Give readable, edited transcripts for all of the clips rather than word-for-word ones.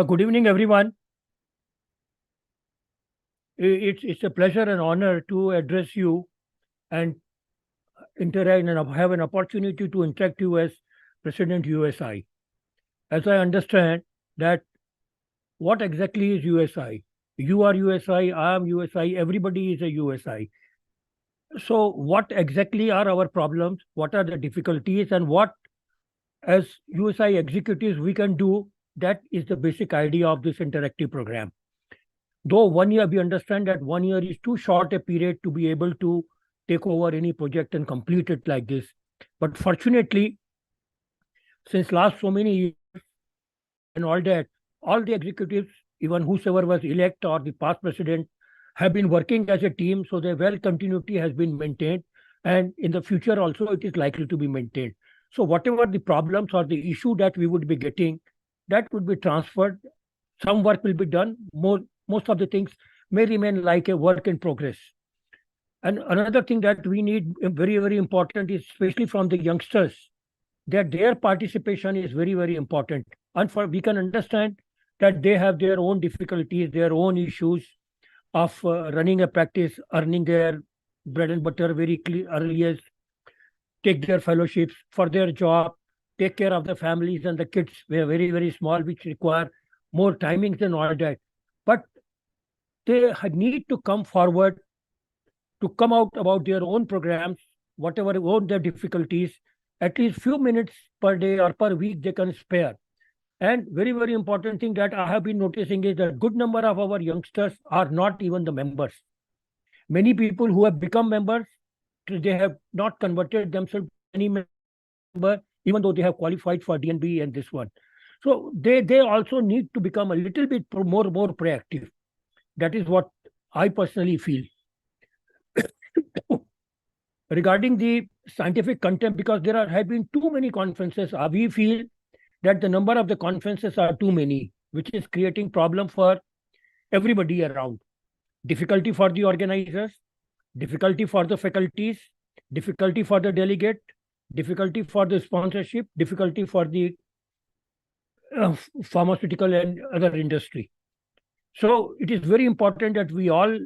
Good evening, everyone. It's a pleasure and honor to address you and interact and have an opportunity to interact you as President USI. As I understand that what exactly is USI? You are USI, I am USI, everybody is a USI. So what exactly are our problems? What are the difficulties and what as USI executives we can do? That is the basic idea of this interactive program. Though 1 year, we understand that 1 year is too short a period to be able to take over any project and complete it like this. But fortunately, since last so many years and all that, all the executives, even whosoever was elect or the past president, have been working as a team. So the well continuity has been maintained. And in the future also, it is likely to be maintained. So whatever the problems or the issue that we would be getting, that would be transferred. Some work will be done. Most of the things may remain like a work in progress. And another thing that we need very, very important is especially from the youngsters, that their participation is very, very important. And we can understand that they have their own difficulties, their own issues of running a practice, earning their bread and butter very early as take their fellowships for their job, take care of the families and the kids. We are very, very small, which require more timings and all that. But they need to come forward to come out about their own programs, whatever own their difficulties, at least few minutes per day or per week they can spare. And very, very important thing that I have been noticing is that good number of our youngsters are not even the members. Many people who have become members, they have not converted themselves to any member, even though they have qualified for DNB and this one. So they also need to become a little bit more proactive. That is what I personally feel. Regarding the scientific content, because there have been too many conferences, we feel that the number of the conferences are too many, which is creating problem for everybody around. Difficulty for the organizers, difficulty for the faculties, difficulty for the delegate, difficulty for the sponsorship, difficulty for the pharmaceutical and other industry. So it is very important that we all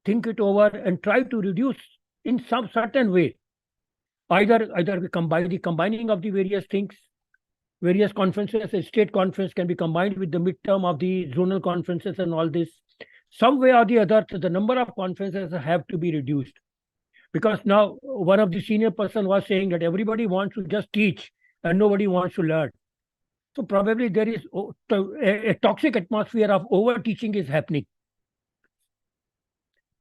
think it over and try to reduce in some certain way. Either we combine the combining of the various things, various conferences. A state conference can be combined with the midterm of the zonal conferences and all this. Some way or the other, the number of conferences have to be reduced. Because now one of the senior person was saying that everybody wants to just teach and nobody wants to learn. So probably there is a toxic atmosphere of over teaching is happening.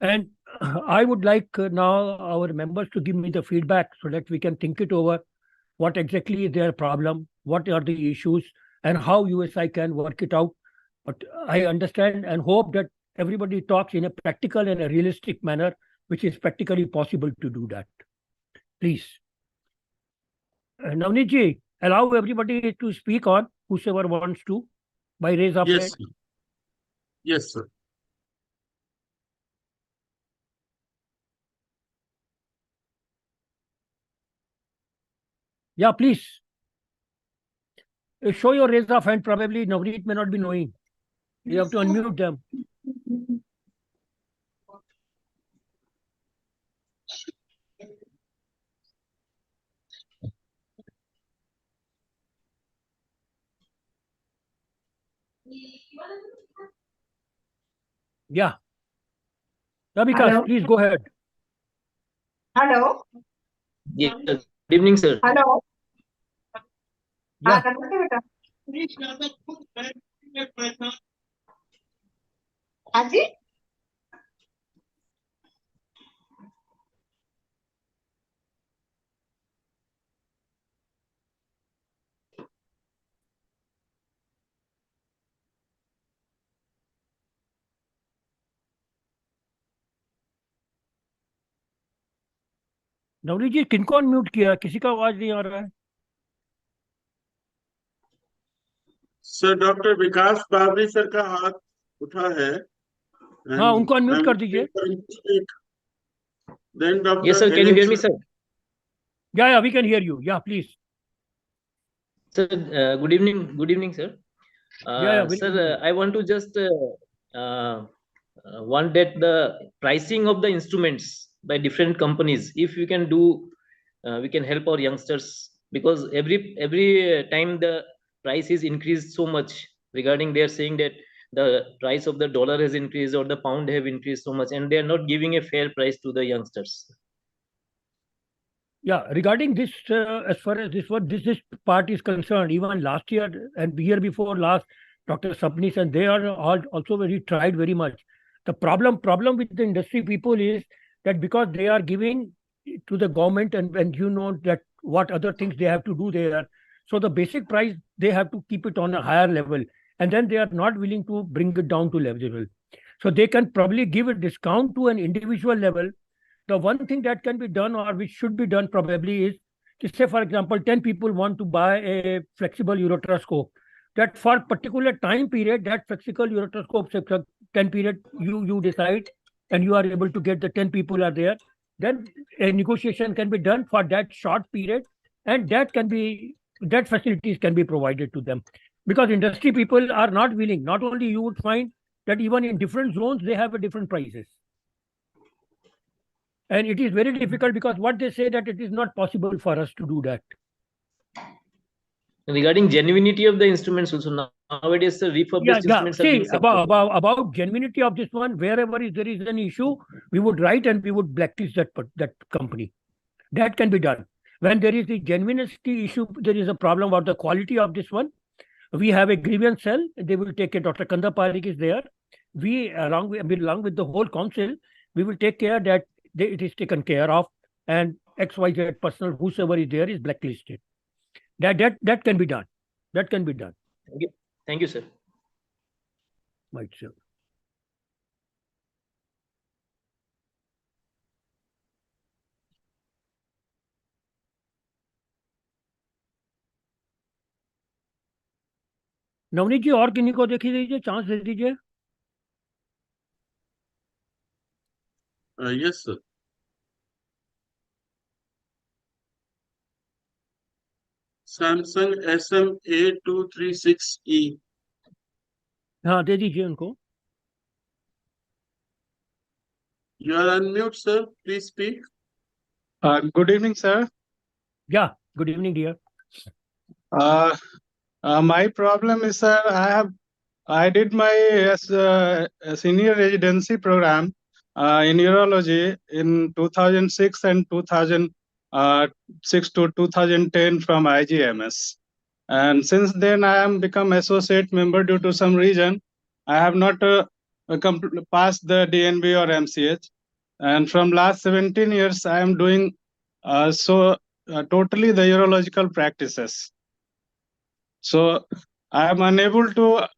And I would like now our members to give me the feedback so that we can think it over. What exactly is their problem? What are the issues? And how USI can work it out? But I understand and hope that everybody talks in a practical and a realistic manner, which is practically possible to do that. Please. Navneet ji, allow everybody to speak on, whosoever wants to, by raise of hand. Yes, sir. Yeah, please. Show your raise of hand. Probably Navneet may not be knowing. You have to unmute them. Yeah. Vikas, please go ahead. Hello. Yes, good evening, sir. Hello. Yeah. Aji? Navneet जी किनको unmute किया किसी का आवाज नहीं आ रहा है sir doctor विकास Babri sir का हाथ उठा है हाँ उनको अनम्यूट कर दीजिए Yes, sir. Can you hear me, sir? Yeah, we can hear you. Yeah, please. Sir, good evening. Good evening, sir. Yeah, Sir, I want to just want that the pricing of the instruments by different companies, if we can do, we can help our youngsters, because every time the price is increased so much. Regarding, they are saying that the price of the dollar has increased or the pound have increased so much, and they are not giving a fair price to the youngsters. Yeah, regarding this, as far as this part is concerned, even last year and the year before last, Dr. Sapnis and they are all also very tried very much. The problem with the industry people is that because they are giving to the government and you know that what other things they have to do there. So the basic price they have to keep it on a higher level, and then they are not willing to bring it down to level. So they can probably give a discount to an individual level. The one thing that can be done or which should be done probably is to say, for example, 10 people want to buy a flexible ureteroscope. That for particular time period, that flexible ureteroscope 10 period, you decide and you are able to get the 10 people are there. Then a negotiation can be done for that short period, and that facilities can be provided to them. Because industry people are not willing. Not only you would find that even in different zones, they have a different prices. And it is very difficult because what they say that it is not possible for us to do that. Regarding genuinity of the instruments also, nowadays the refurbished instruments are being See, about genuinity of this one, wherever there is an issue, we would write and we would blacklist that company. That can be done. When there is the genuinity issue, there is a problem about the quality of this one. We have a grievance cell. They will take it. Dr. Kanda Parik is there. We, along with the whole council, we will take care that it is taken care of, and XYZ personal, whosoever is there, is blacklisted. That can be done. That can be done. Thank you, sir. Right, sir. Navneet जी और किन्हीं को देखी दीजिए, chance दे दीजिए. Yes, sir. Samsung SMA236E. हाँ, दे दीजिए उनको. You are unmute, sir. Please speak. Good evening, sir. Yeah, good evening, dear. My problem is, sir, I did my senior residency program in urology in 2006 and 2006 to 2010 from IGMS. And since then, I am become associate member due to some reason. I have not passed the DNB or MCH. And from last 17 years, I am doing totally the urological practices. So I am unable to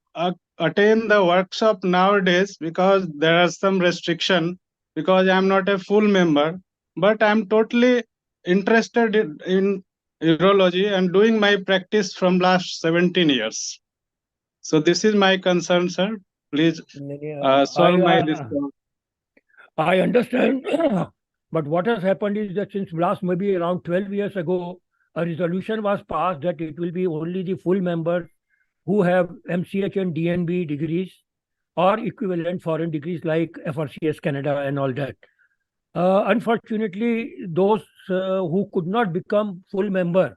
attend the workshop nowadays because there are some restriction because I am not a full member, but I am totally interested in urology and doing my practice from last 17 years. So this is my concern, sir. Please solve my discount. I understand, but what has happened is that since last maybe around 12 years ago, a resolution was passed that it will be only the full members who have MCH and DNB degrees or equivalent foreign degrees like FRCS Canada and all that. Unfortunately, those who could not become full member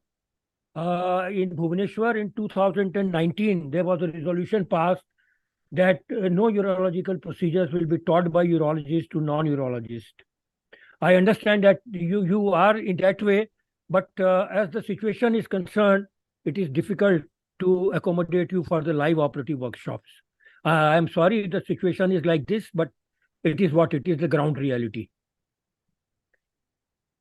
in Bhubaneswar in 2019, there was a resolution passed that no urological procedures will be taught by urologists to non-urologists. I understand that you are in that way, but as the situation is concerned, it is difficult to accommodate you for the live operative workshops. I am sorry the situation is like this, but it is what it is, the ground reality.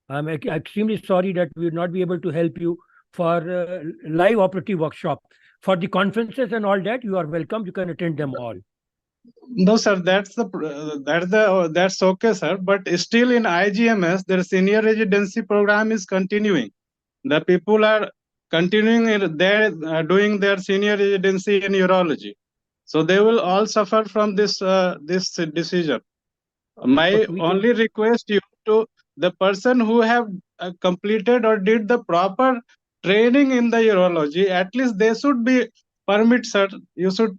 I'm extremely sorry that we will not be able to help you for live operative workshop. For the conferences and all that, you are welcome. You can attend them all. No, sir, that's okay, sir. But still in IGMS, their senior residency program is continuing. The people are continuing doing their senior residency in urology. So they will all suffer from this decision. My only request you to the person who have completed or did the proper training in the urology, at least they should be permit, sir. You should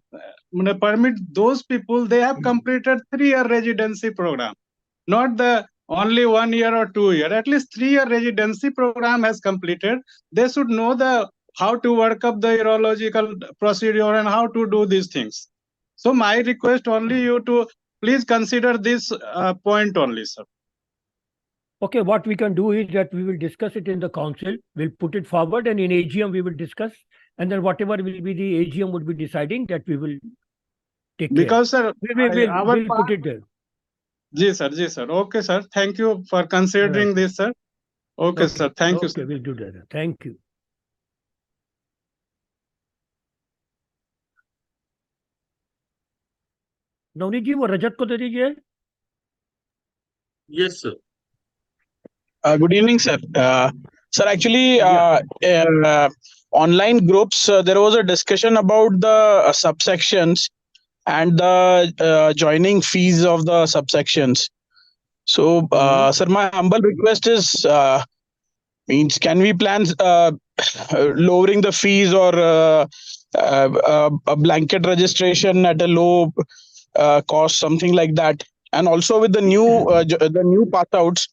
permit those people, they have completed 3-year residency program, not the only 1 year or 2 year. At least 3-year residency program has completed. They should know the how to work up the urological procedure and how to do these things. So my request only you to please consider this point only, sir. Okay, what we can do is that we will discuss it in the council. We'll put it forward, and in AGM we will discuss, and then whatever will be the AGM would be deciding, that we will take care. Because, sir, We'll put it there. Ji, sir. Okay, sir. Thank you for considering Right. this, sir. Okay, sir. Thank you, Okay, sir. we'll do that. Thank you. Navneet जी, वो रजत को दे दीजिए. Yes, sir. Good evening, sir. Sir, actually, online groups, there was a discussion about the subsections and the joining fees of the subsections. So, sir, my humble request is, means can we plan lowering the fees or a blanket registration at a low cost, something like that? And also with the new pass outs,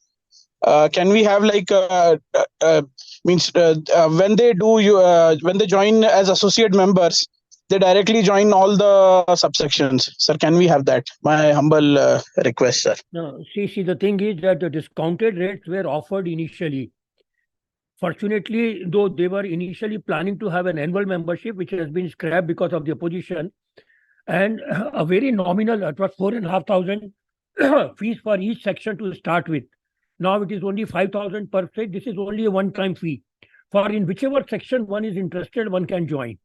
can we have like when they do when they join as associate members, they directly join all the subsections? Sir, can we have that? My humble request, sir. No, see, the thing is that the discounted rates were offered initially. Fortunately, though, they were initially planning to have an annual membership, which has been scrapped because of the opposition, and a very nominal, it was 4,500 fees for each section to start with. Now it is only 5,000 per se. This is only a one-time fee. For in whichever section one is interested, one can join.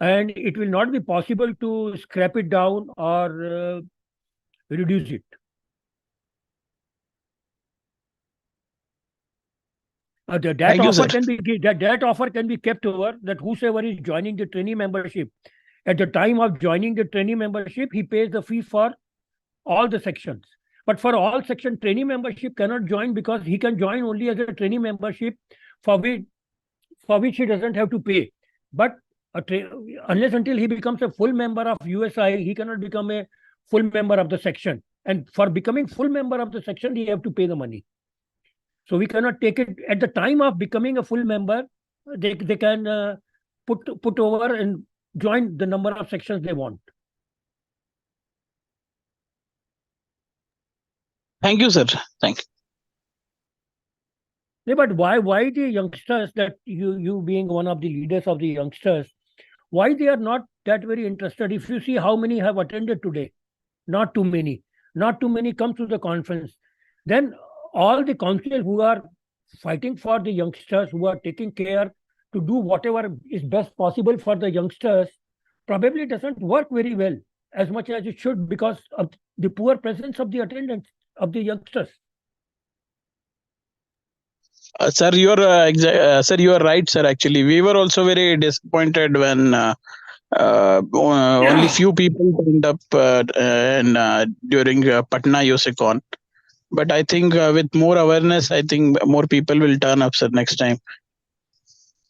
And it will not be possible to scrap it down or reduce it. That offer can be kept over, that whosoever is joining the trainee membership, at the time of joining the trainee membership, he pays the fee for all the sections. But for all section, trainee membership cannot join, because he can join only as a trainee membership for which he doesn't have to pay. But unless until he becomes a full member of USI, he cannot become a full member of the section. And for becoming full member of the section, he have to pay the money. So we cannot take it at the time of becoming a full member. They can put over and join the number of sections they want. Thank you, sir. Thank you. Yeah, but why the youngsters, that you being one of the leaders of the youngsters, why they are not that very interested? If you see how many have attended today, not too many. Not too many come to the conference. Then all the councillors who are fighting for the youngsters, who are taking care to do whatever is best possible for the youngsters, probably doesn't work very well as much as it should, because of the poor presence of the attendance of the youngsters. Sir, you are right, sir. Actually, we were also very disappointed when only few people turned up during Patna USICon. But I think with more awareness, I think more people will turn up, sir, next time.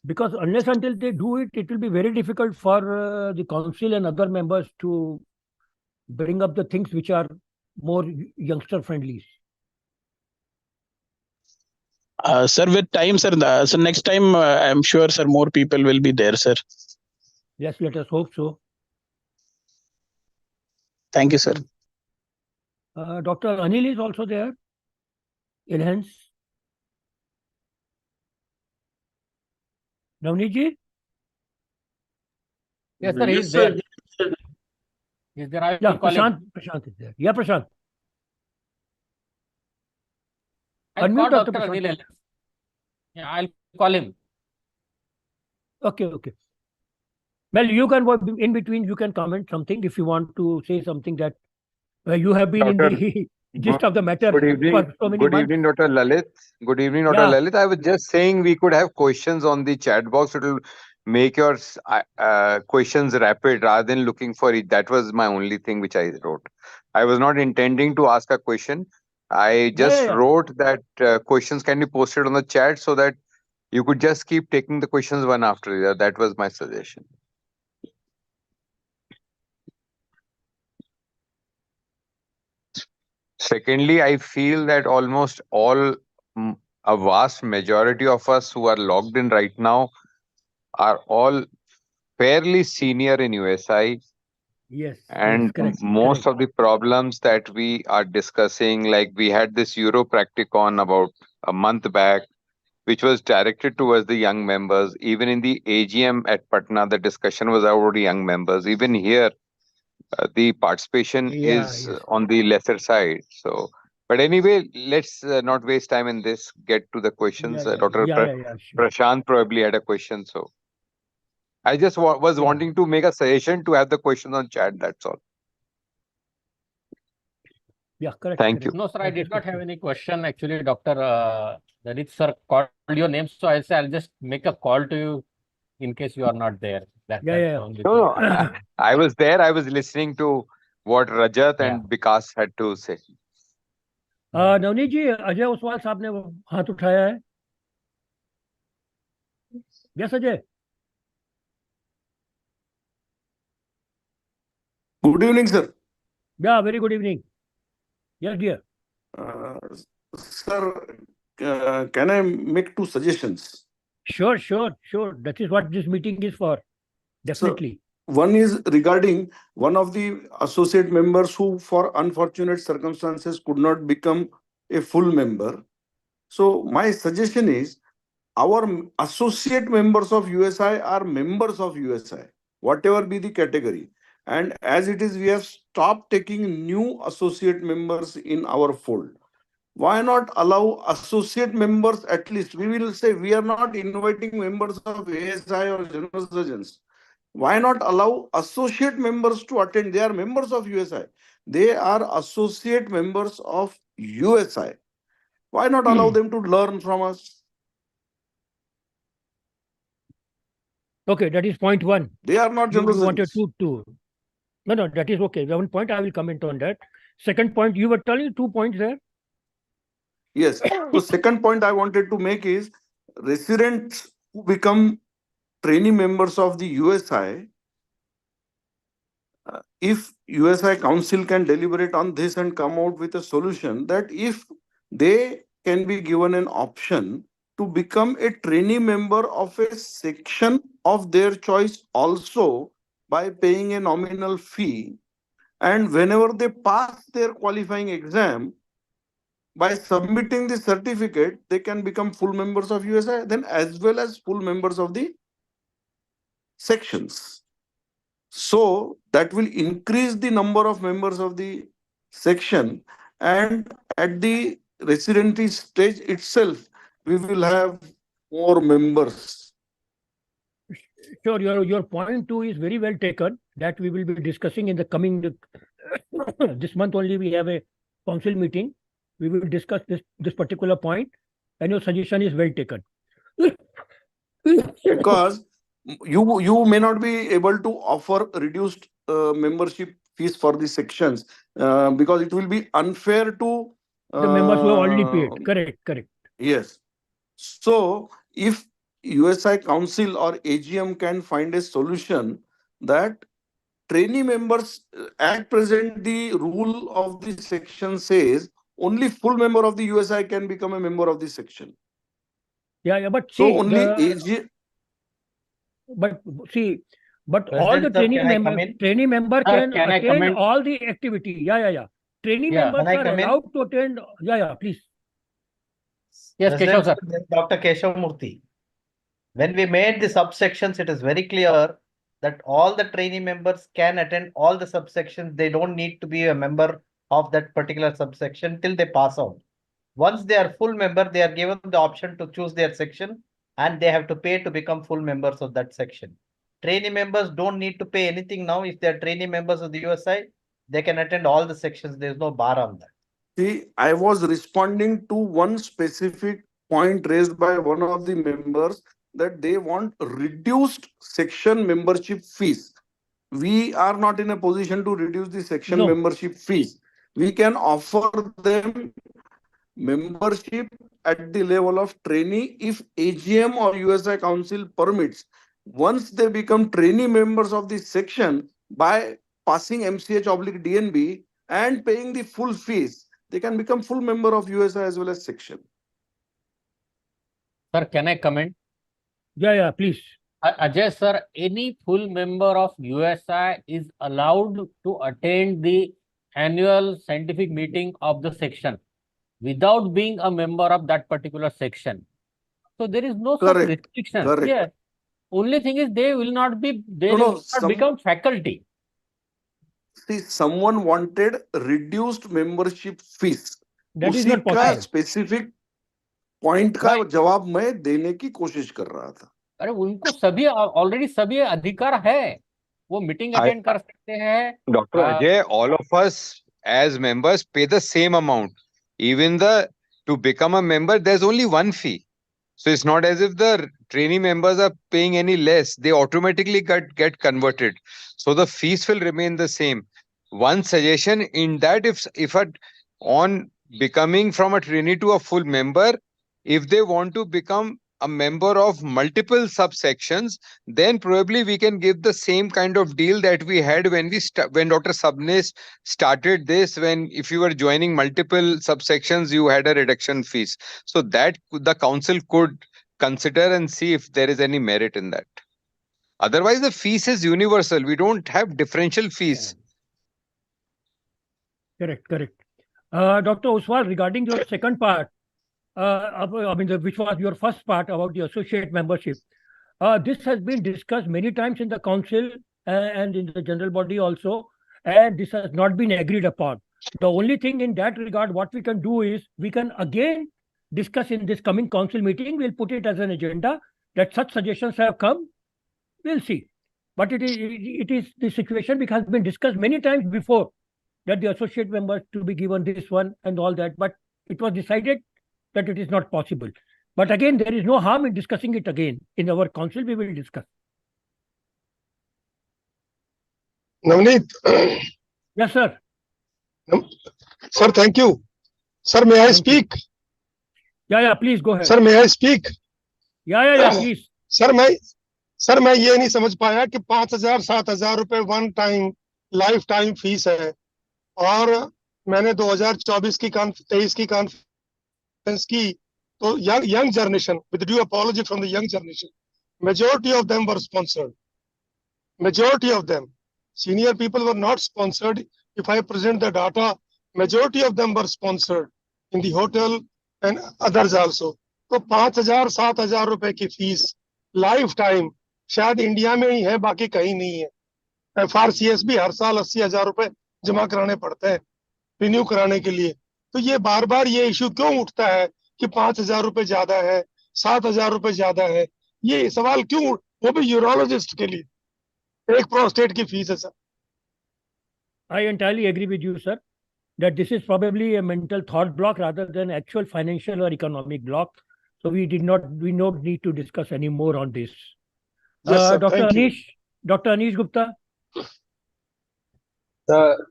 Because unless until they do it, it will be very difficult for the council and other members to bring up the things which are more youngster friendly. Sir, with time, sir, so next time, I'm sure, sir, more people will be there, sir. Yes, let us hope so. Thank you, sir. Dr. Anil is also there. Enhance. Navneet ji? Yes, sir, he's sir. there. He's there. I Yeah, will call him. Prashant is there. Yeah, Prashant. I'll Unmute call Dr. Dr. Prashant. Anil. Yeah, I'll call him. Okay. Well, you can work in between. You can comment something if you want to say something that you have been in the gist of the matter Good evening. for so many Good months. evening, Dr. Lalit. Good evening, Dr. Yeah. Lalit. I was just saying we could have questions on the chat box. It will make your questions rapid rather than looking for it. That was my only thing which I wrote. I was not intending to ask a question. I just Yeah. wrote that questions can be posted on the chat so that you could just keep taking the questions one after the other. That was my suggestion. Secondly, I feel that almost a vast majority of us who are logged in right now are all fairly senior in USI, Yes, and correct. most of the problems that we are discussing, like we had this Euro Practicon about a month back, which was directed towards the young members. Even in the AGM at Patna, the discussion was about young members. Even here, the participation is Yes. on the lesser side. So, but anyway, let's not waste time in this. Get to the questions. Dr. Sure. Prashant probably had a question. So, I just was Yeah. wanting to make a suggestion to have the questions on chat. That's all. Yeah, correct. Thank you. No, sir, I did That's not okay. have any question. Actually, Dr. Lalit sir called your name, so I'll just make a call to you in case you are not there. That's the only No, thing. no, I was there. I was listening to what Rajat and Yeah. Vikas had to say. Navneet जी, अजय ओसवाल साहब ने वो हाथ उठाया है. Yes, Ajay. Good evening, sir. Yeah, very good evening. Yes, dear. Sir, can I make two suggestions? Sure. That is what this meeting is for. Definitely. One is regarding one of the associate members who, for unfortunate circumstances, could not become a full member. So my suggestion is our associate members of USI are members of USI, whatever be the category. And as it is, we have stopped taking new associate members in our fold. Why not allow associate members? At least we will say we are not inviting members of ASI or general surgeons. Why not allow associate members to attend? They are members of USI. They are associate members of USI. Why not allow them to learn from us? Okay, that is point one. They are not You general wanted surgeons. to. No, that is okay. The one point I will comment on that. Second point, you were telling 2 points there. Yes. So second point I wanted to make is residents who become trainee members of the USI, if USI Council can deliberate on this and come out with a solution that if they can be given an option to become a trainee member of a section of their choice also by paying a nominal fee, and whenever they pass their qualifying exam, by submitting the certificate, they can become full members of USI, then as well as full members of the sections. So that will increase the number of members of the section, and at the residency stage itself, we will have more members. Sure, your point 2 is very well taken. That we will be discussing in the coming this month only. We have a council meeting. We will discuss this particular point, and your suggestion is well taken. Because you may not be able to offer reduced membership fees for the sections because it will be unfair to the members who have already paid. Correct. Yes. So if USI Council or AGM can find a solution that trainee members, at present the rule of the section says only full member of the USI can become a member of the section. Yeah, but So see, only AGM. But all President the sir, trainee can I come member, in? trainee member Sir, can can I attend comment? all the activity. Yeah. Trainee Yeah. members Can I are come in? allowed to attend. Yeah, please. Yes, Keshav sir. President, Dr. Keshav Murthy. When we made the subsections, it is very clear that all the trainee members can attend all the subsections. They don't need to be a member of that particular subsection till they pass out. Once they are full member, they are given the option to choose their section and they have to pay to become full members of that section. Trainee members don't need to pay anything now. If they are trainee members of the USI, they can attend all the sections. There is no bar on that. See, I was responding to one specific point raised by one of the members that they want reduced section membership fees. We are not in a position to reduce the section No. membership fees. We can offer them membership at the level of trainee if AGM or USI Council permits. Once they become trainee members of the section by passing MCH/DNB and paying the full fees, they can become full member of USI as well as section. Sir, can I comment? Yeah, please. Ajay sir, any full member of USI is allowed to attend the annual scientific meeting of the section without being a member of that particular section. So there is no such Correct. restriction. Correct. Yeah. Only thing is they will not become faculty. See, someone wanted reduced membership fees. That is उसी not का possible. Specific point का Right. जवाब मैं देने की कोशिश कर रहा था. अरे उनको सभी ऑलरेडी सभी अधिकार है, वो मीटिंग अटेंड कर सकते हैं. Dr. Ajay, all of us as members pay the same amount. Even to become a member, there's only one fee. So it's not as if the trainee members are paying any less. They automatically get converted. So the fees will remain the same. One suggestion in that, if on becoming from a trainee to a full member, if they want to become a member of multiple subsections, then probably we can give the same kind of deal that we had when Dr. Sabnis started this. When if you were joining multiple subsections, you had a reduction fees. So that the council could consider and see if there is any merit in that. Otherwise, the fees is universal. We don't have differential fees. Correct. Dr. Oswal, regarding your second part, which was your first part about the associate membership, this has been discussed many times in the council and in the general body also, and this has not been agreed upon. The only thing in that regard, what we can do is we can again discuss in this coming council meeting. We'll put it as an agenda that such suggestions have come. We'll see. But it is the situation which has been discussed many times before, that the associate members to be given this one and all that. But it was decided that it is not possible. But again, there is no harm in discussing it again. In our council, we will discuss. Navneet. Yes, sir. Sir, thank you. Sir, may I speak? Yeah, please go ahead. Sir, may I speak? Yeah, please. Sir मैं ये नहीं समझ पाया कि 5,000-7,000 रुपए one time life time fees है, और मैंने 2024 की 23 की कॉन्फ्रेंस की, तो young generation, with due apology from the young generation, majority of them were sponsored. Majority of them. Senior people were not sponsored. If I present the data, majority of them were sponsored in the hotel and others also. तो 5,000-7,000 रुपए की fees life time शायद India में ही है, बाकी कहीं नहीं है. FRCS भी हर साल 80,000 रुपए जमा कराने पड़ते हैं रिन्यू कराने के लिए. तो ये बार बार ये इश्यू क्यों उठता है कि 5,000 रुपए ज्यादा है, 7,000 रुपए ज्यादा है? ये सवाल क्यों, वो भी यूरोलॉजिस्ट के लिए? एक प्रोस्टेट की फीस है sir. I entirely agree with you, sir, that this is probably a mental thought block rather than actual financial or economic block. So we don't need to discuss any more on this. Yes, sir, Dr. Anish Gupta. Sir,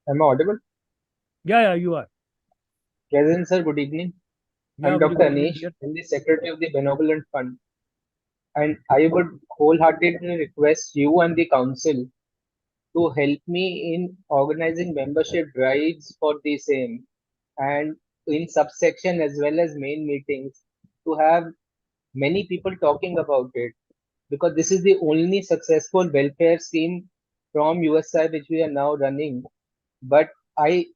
am I audible? Yeah, you are. Present, sir. Good evening. Yeah, I'm good Dr. evening, Anish, dear. I'm the Secretary of the Benevolent Fund. And I would wholeheartedly request you and the Council to help me in organizing membership drives for the same, and in subsection as well as main meetings, to have many people talking about it, because this is the only successful welfare scheme from USI which we are now running. But I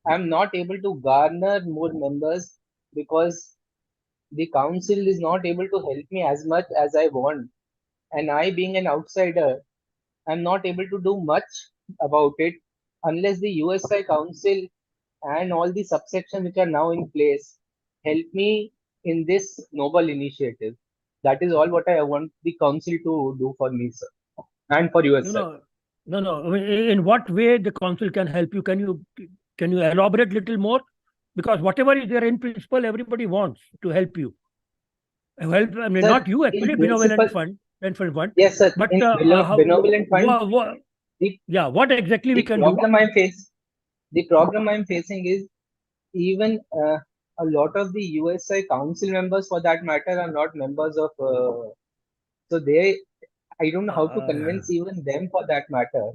am not able to garner more members because the council is not able to help me as much as I want. And I, being an outsider, I'm not able to do much about it unless the USI council and all the subsections which are now in place help me in this noble initiative. That is all what I want the council to do for me, sir, and for USI. No. In what way the council can help you? Can you elaborate a little more? Because whatever is there in principle, everybody wants to help you. Sir, not you actually, Benevolent Fund. Yes, sir. But Benevolent Fund. What exactly we can do? The problem I'm facing is even a lot of the USI council members, for that matter, are not members of. So I don't know how to convince even them, for that matter.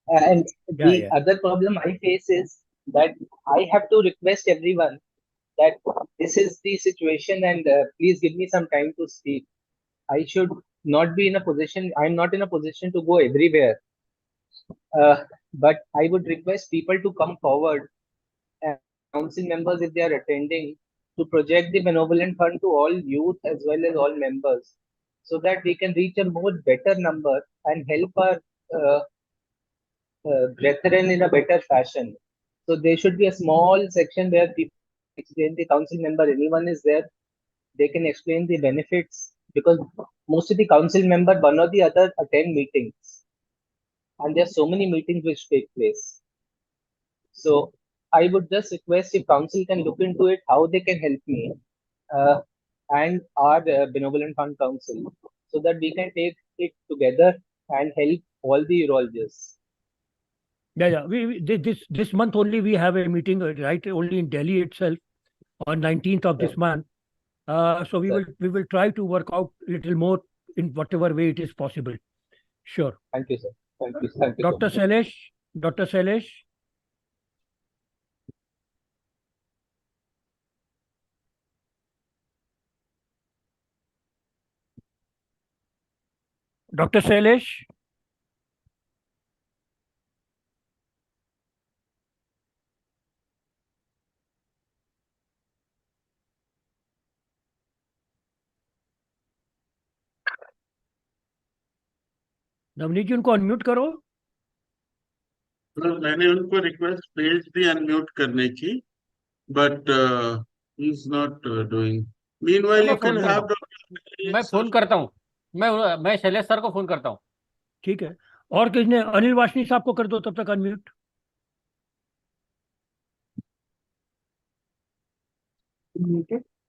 And Yeah, the yeah. other problem I face is that I have to request everyone that this is the situation and please give me some time to speak. I should not be in a position, I'm not in a position to go everywhere. But I would request people to come forward and council members, if they are attending, to project the benevolent fund to all youth as well as all members, so that we can reach a more better number and help our uh, brethren in a better fashion. So there should be a small section where people explain, the council member, anyone is there, they can explain the benefits, because most of the council member, one or the other, attend meetings, and there are so many meetings which take place. So I would just request if council can look into it, how they can help me uh, and our benevolent fund council, so that we can take it together and help all the urologists. Yeah, yeah. This month only we have a meeting, right? Only in Delhi itself on 19th of this month. So we will try to work out a little more in whatever way it is possible. Sure. Thank you, sir. Thank you. Thank you. Dr. Sailesh, Dr. Sailesh. Dr. Sailesh. Navneet ji उनको unmute करो. मैंने उनको request भेज दी unmute करने की, but he is not doing. Meanwhile you can have मैं phone करता हूँ, मैं शैलेश सर को फोन करता हूँ. ठीक है. और किसने? अनिल वाशनी साहब को कर दो तब तक unmute.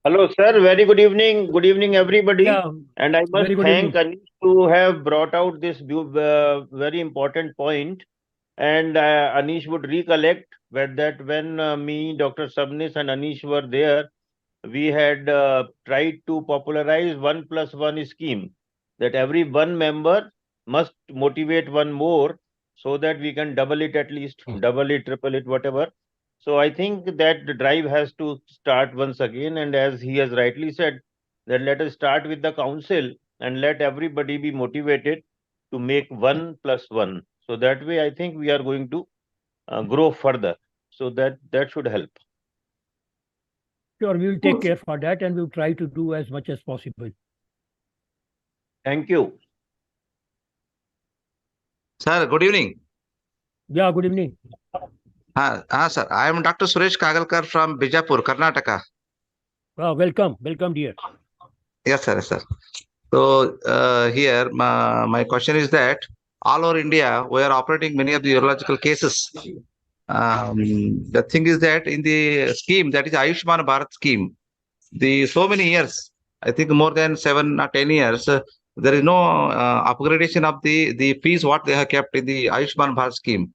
Hello, sir. Very good evening. Good evening, everybody. Yeah, and I must very good thank evening. Anish to have brought out this very important point. And Anish would recollect that when me, Dr. Sabnis, and Anish were there, we had tried to popularize 1+1 scheme, that every one member must motivate one more, so that we can double it, at least double it, triple it, whatever. So I think that the drive has to start once again. And as he has rightly said, that let us start with the council and let everybody be motivated to make 1+1. So that way, I think we are going to grow further. So that should help. Sure, we will take care for that and we will try to do as much as possible. Thank you. Sir, good evening. Yeah, good evening. Sir, I am Dr. Suresh Kagalkar from Bijapur, Karnataka. Welcome, dear. Yes, sir. Yes, sir. So here, my question is that all over India, we are operating many of the urological cases. The thing is that in the scheme, that is Ayushman Bharat scheme, so many years, I think more than 7 or 10 years, there is no upgradation of the fees what they have kept in the Ayushman Bharat scheme.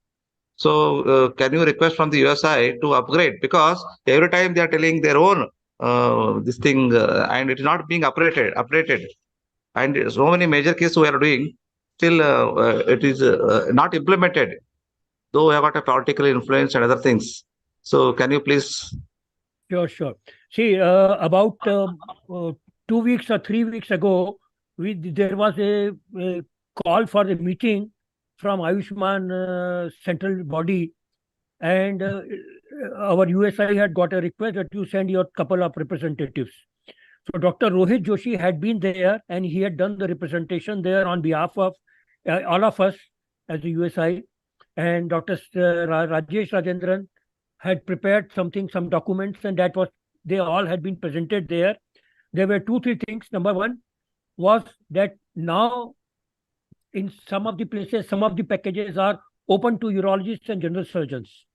So can you request from the USI to upgrade, because every time they are telling their own this thing and it is not being updated, and so many major cases we are doing, still it is not implemented, though we have got a political influence and other things. So can you please? Sure. See, about 2 weeks or 3 weeks ago, there was a call for a meeting from Ayushman central body, and our USI had got a request that you send your couple of representatives. So Dr. Rohit Joshi had been there and he had done the representation there on behalf of all of us as the USI, and Dr. Rajesh Rajendran had prepared some documents, and they all had been presented there. There were 2-3 things. Number one was that now in some of the places, some of the packages are open to urologists and general surgeons.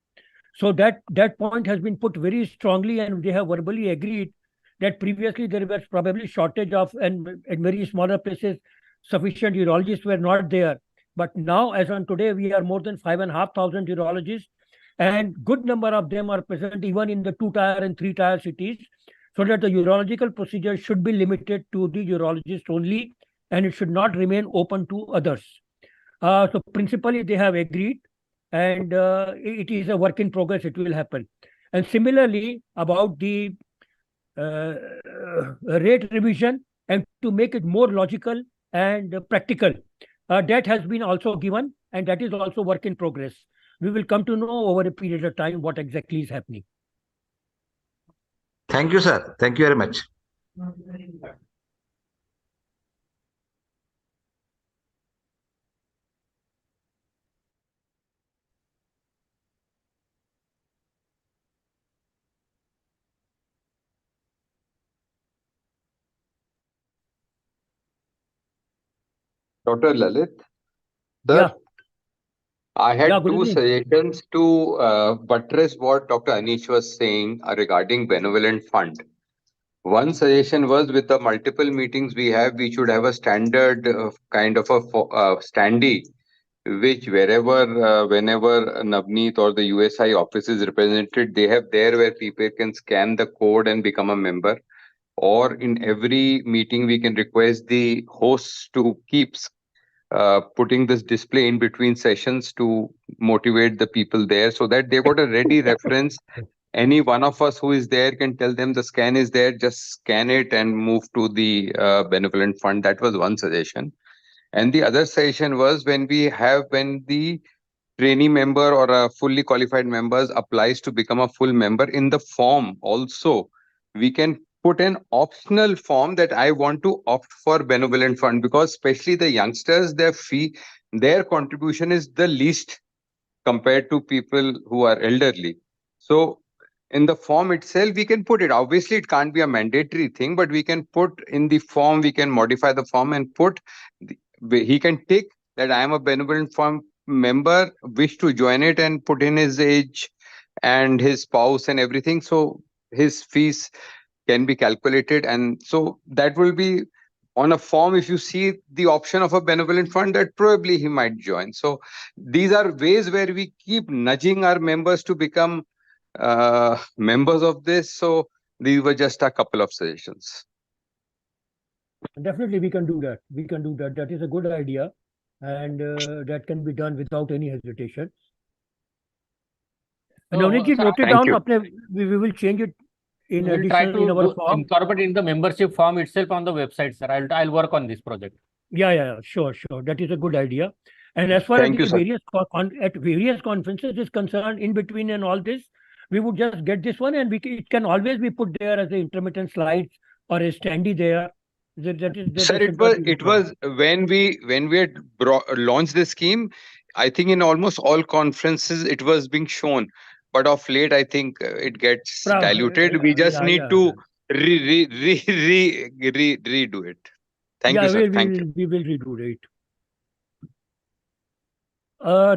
So that point has been put very strongly, and they have verbally agreed that previously there was probably shortage of, and in very smaller places, sufficient urologists were not there. But now, as on today, we are more than 5,500 urologists, and good number of them are present even in the 2-tier and 3-tier cities, so that the urological procedure should be limited to the urologist only, and it should not remain open to others. So principally, they have agreed, and it is a work in progress. It will happen. And similarly, about the rate revision and to make it more logical and practical, that has been also given, and that is also work in progress. We will come to know over a period of time what exactly is happening. Thank you, sir. Thank you very much. Dr. Lalit, sir, Yeah. I had Yeah, good two evening. suggestions to buttress what Dr. Anish was saying regarding benevolent fund. One suggestion was with the multiple meetings we have, we should have a standard kind of a standee, which whenever Navneet or the USI office is represented, they have there where people can scan the code and become a member. Or in every meeting, we can request the hosts to keep putting this display in between sessions to motivate the people there so that they got a ready reference. Any one of us who is there can tell them the scan is there, just scan it and move to the benevolent fund. That was one suggestion. And the other suggestion was when the trainee member or a fully qualified members applies to become a full member, in the form also we can put an optional form that I want to opt for benevolent fund, because especially the youngsters, their contribution is the least compared to people who are elderly. So in the form itself, we can put it. Obviously, it can't be a mandatory thing, but we can put in the form, we can modify the form and put, he can tick that I am a benevolent fund member, wish to join it, and put in his age and his spouse and everything. So his fees can be calculated. And so that will be on a form. If you see the option of a benevolent fund, that probably he might join. So these are ways where we keep nudging our members to become members of this. So these were just a couple of suggestions. Definitely, we can do that. We can do that. That is a good idea, and that can be done without any hesitation. And So, Navneet ji, sir, note it Thank down. you. We will change it in we will try addition in to our form. incorporate in the membership form itself on the website, sir. I'll work on this project. Yeah, sure. That is a good idea. And as far as Thank you, the sir. at various conferences is concerned, in between and all this, we would just get this one, and it can always be put there as a intermittent slides or a standee there. Sir, it was when we had launched the scheme, I think in almost all conferences it was being shown, but of late I think it gets diluted. We just need to redo it. Thank you, sir. Thank you. We will redo it.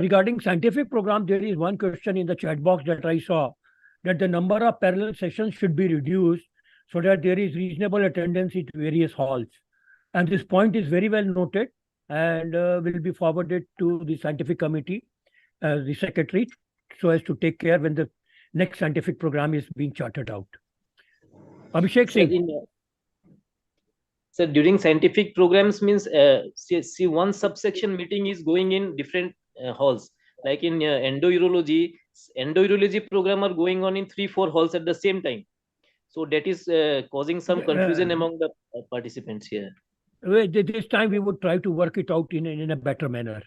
Regarding scientific program, there is one question in the chat box that I saw, that the number of parallel sessions should be reduced so that there is reasonable attendance at various halls. And this point is very well noted and will be forwarded to the scientific committee, the secretary, so as to take care when the next scientific program is being charted out. Abhishek Singh. So during scientific programs means see one subsection meeting is going in different halls. Like in endourology program are going on in 3-4 halls at the same time. So that is causing some confusion among the participants here. This time we would try to work it out in a better manner.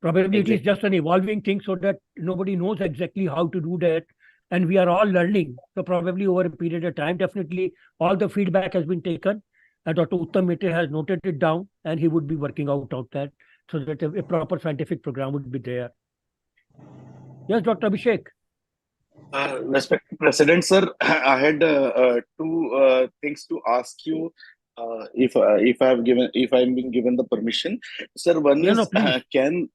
Probably exactly. It is just an evolving thing, so that nobody knows exactly how to do that. And we are all learning. So probably over a period of time, definitely all the feedback has been taken. And Dr. Uttam Mehta has noted it down, and he would be working out that so that a proper scientific program would be there. Yes, Dr. Abhishek. Respected President, sir, I had two things to ask you. If I'm being given the permission, sir. One is can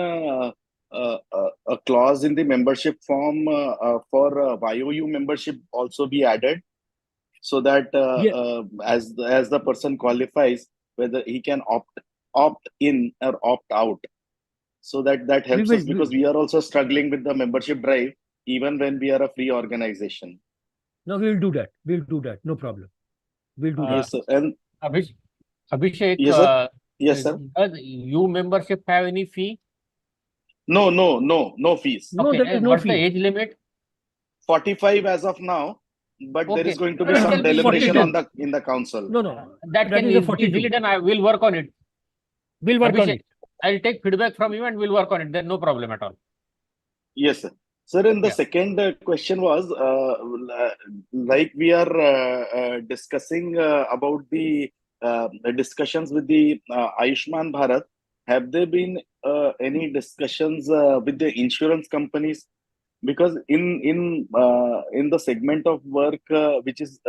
a clause in the membership form for YOU membership also be added, so that as the person qualifies, whether he can opt in or opt out, so that helps us, because we are also struggling with the membership drive even when we are a free organization. No, we'll do that. No problem. We'll do that. Yes, sir. And Abhishek, yes, sir. Yes, sir. Does you membership have any fee? No fees. No, Okay, there is and no what's the fee. age limit? 45 as of now, but there Okay, is going to be that some can be deliberation easily on in the council. No, that that can is a easily 42. done. I will work on it. We'll work on Abhishek, it. I'll take feedback from you and we'll work on it. There's no problem at all. Yes, sir. Sir, and the Yeah. second question was, like we are discussing about the discussions with the Ayushman Bharat, have there been any discussions with the insurance companies? Because in the segment of work which is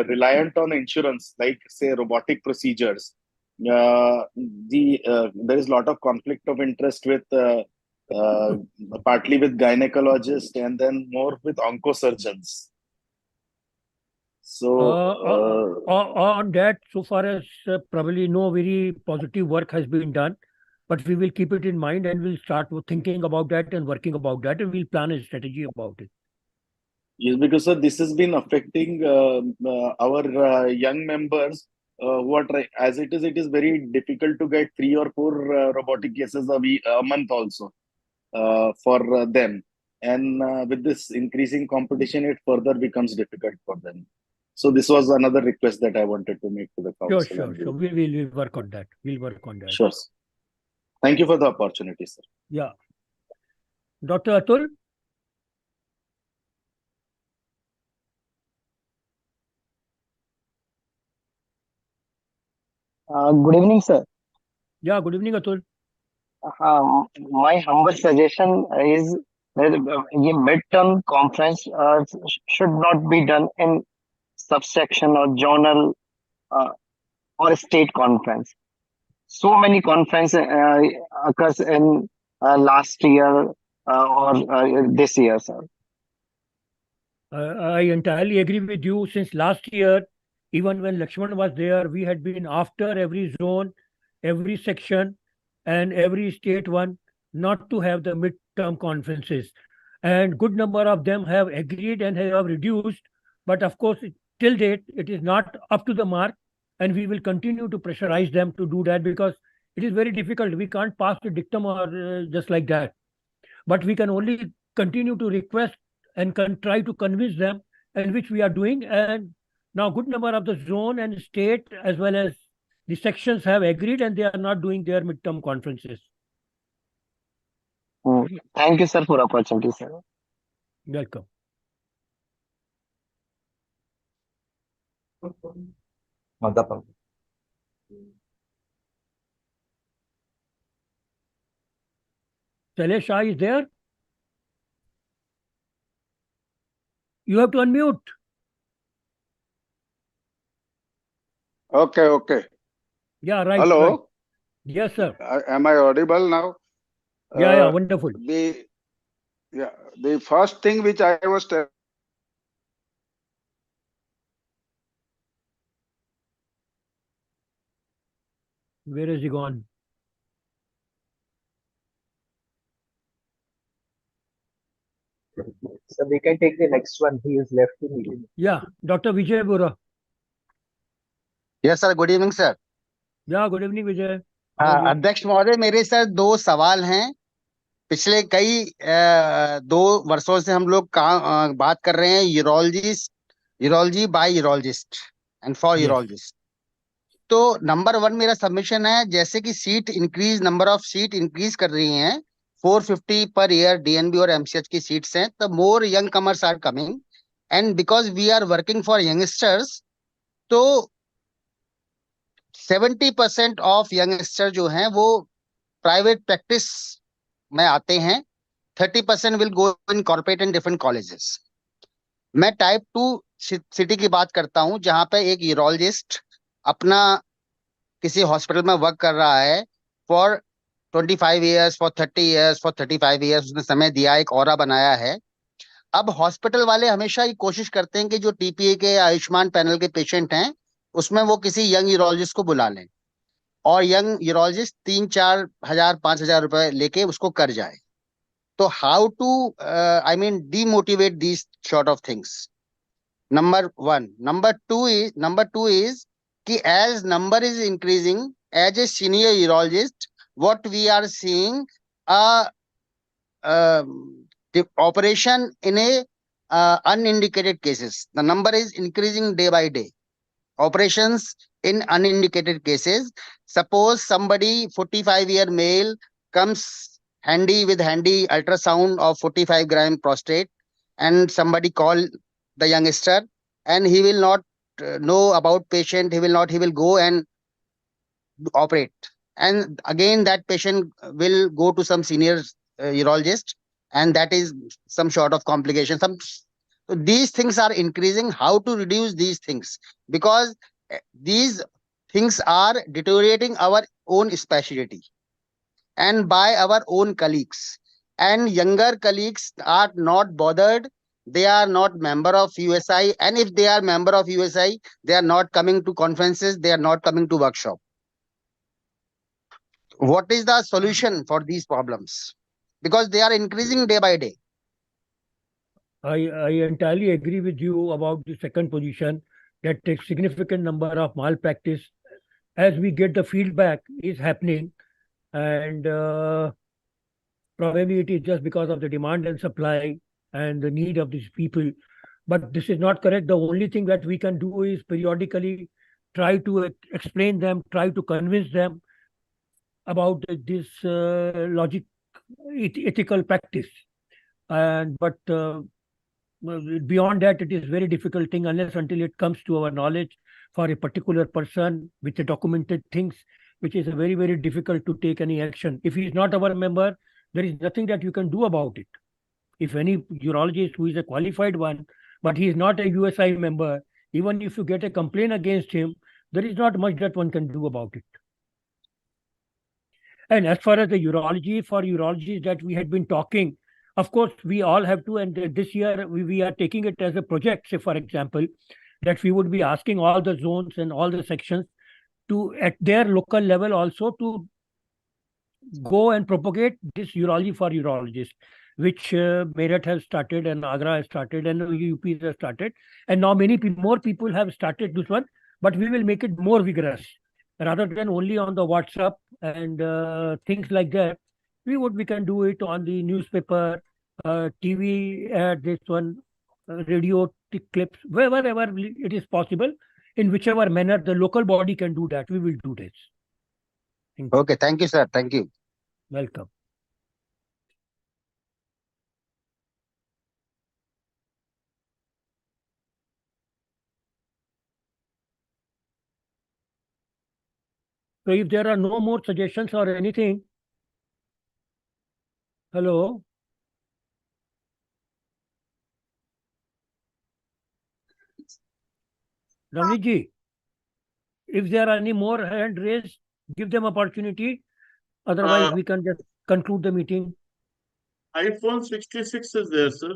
reliant on insurance, like say robotic procedures, there is a lot of conflict of interest with uh, partly with gynecologists and then more with oncosurgeons. So On that, so far as probably no very positive work has been done, but we will keep it in mind and we'll start thinking about that and working about that, and we'll plan a strategy about it. yes, because sir, this has been affecting our young members who are trying. As it is very difficult to get 3 or 4 robotic cases a month also for them. And with this increasing competition, it further becomes difficult for them. So this was another request that I wanted to make to the council. Sure. We'll work on that. Sure. Thank you for the opportunity, sir. Yeah. Dr. Atul? Good evening, sir. Yeah, good evening, Atul. My humble suggestion is that the midterm conference should not be done in subsection or zonal or state conference. So many conference occurs in last year or this year, sir. I entirely agree with you. Since last year, even when Lakshman was there, we had been after every zone, every section, and every state one not to have the midterm conferences. And good number of them have agreed and have reduced. But of course, till date, it is not up to the mark. And we will continue to pressurize them to do that because it is very difficult. We can't pass the dictum or just like that. But we can only continue to request and try to convince them, and which we are doing. And now good number of the zone and state as well as the sections have agreed and they are not doing their midterm conferences. Thank you, sir, for the opportunity, sir. Welcome. Shailesh Shah is there? You have to unmute. Okay. Yeah, right. Hello. Right. Yes, sir. Am I audible now? Yeah, wonderful. The first thing which I was Where has he gone? So we can take the next one. He is left the meeting. Yeah, Dr. Vijay Bora. Yes sir, good evening sir. या good evening विजय। अध्यक्ष महोदय, मेरे sir 2 सवाल हैं। पिछले कई 2 वर्षों से हम लोग बात कर रहे हैं urology by urologist and for urologist. तो नंबर 1 मेरा सबमिशन है, जैसे कि नंबर ऑफ सीट इंक्रीज कर रही हैं, 450 पर ईयर डीएनबी और एमसीएच की सीट्स हैं, तो more young comers are coming and because we are working for youngsters, तो 70% ऑफ यंगस्टर जो हैं वो प्राइवेट प्रैक्टिस में आते हैं, 30% will go in corporate and different colleges. मैं टाइप 2 सिटी की बात करता हूं, जहां पे एक यूरोलॉजिस्ट अपना किसी हॉस्पिटल में वर्क कर रहा है for 25 years, for 30 years, for 35 years, उसने समय दिया, एक ऑरा बनाया है। अब हॉस्पिटल वाले हमेशा ये कोशिश करते हैं कि जो टीपीए के आयुष्मान पैनल के पेशेंट हैं उसमें वो किसी यंग यूरोलॉजिस्ट को बुला लें और यंग यूरोलॉजिस्ट 3-4 हजार 5 हजार रुपए लेके उसको कर जाए। तो how to demotivate these sort of things, number 1। Number two is कि as number is increasing, as a senior urologist, what we are seeing the operation in a unindicated cases. The number is increasing day by day. Operations in unindicated cases. Suppose somebody 45-year male comes handy with handy ultrasound of 45-gram prostate, and somebody call the youngster, and he will not know about patient. He will go and operate, and again that patient will go to some senior urologist, and that is some sort of complication. So these things are increasing. How to reduce these things? Because these things are deteriorating our own specialty and by our own colleagues, and younger colleagues are not bothered. They are not member of USI, and if they are member of USI, they are not coming to conferences, they are not coming to workshop. What is the solution for these problems? Because they are increasing day by day. I entirely agree with you about the second position, that a significant number of malpractice, as we get the feedback, is happening, and probably it is just because of the demand and supply and the need of these people. But this is not correct. The only thing that we can do is periodically try to explain them, try to convince them about this ethical practice. And but beyond that, it is very difficult thing unless until it comes to our knowledge for a particular person with the documented things, which is very, very difficult to take any action. If he is not our member, there is nothing that you can do about it. If any urologist who is a qualified one, but he is not a USI member, even if you get a complaint against him, there is not much that one can do about it. And as far as the urology, for urologists that we had been talking, of course, we all have to, and this year we are taking it as a project, say, for example, that we would be asking all the zones and all the sections to, at their local level also, to go and propagate this urology for urologists, which Meerut has started and Agra has started and UP has started. And now many more people have started this one, but we will make it more vigorous. Rather than only on the WhatsApp and things like that, we can do it on the newspaper, TV, this one, radio clips, wherever it is possible, in whichever manner the local body can do that, we will do this. Okay, thank you, sir. Thank you. Welcome. So if there are no more suggestions or anything, hello? Ramji, if there are any more hand raised, give them opportunity. Otherwise, we can just conclude the meeting. iPhone 66 is there, sir.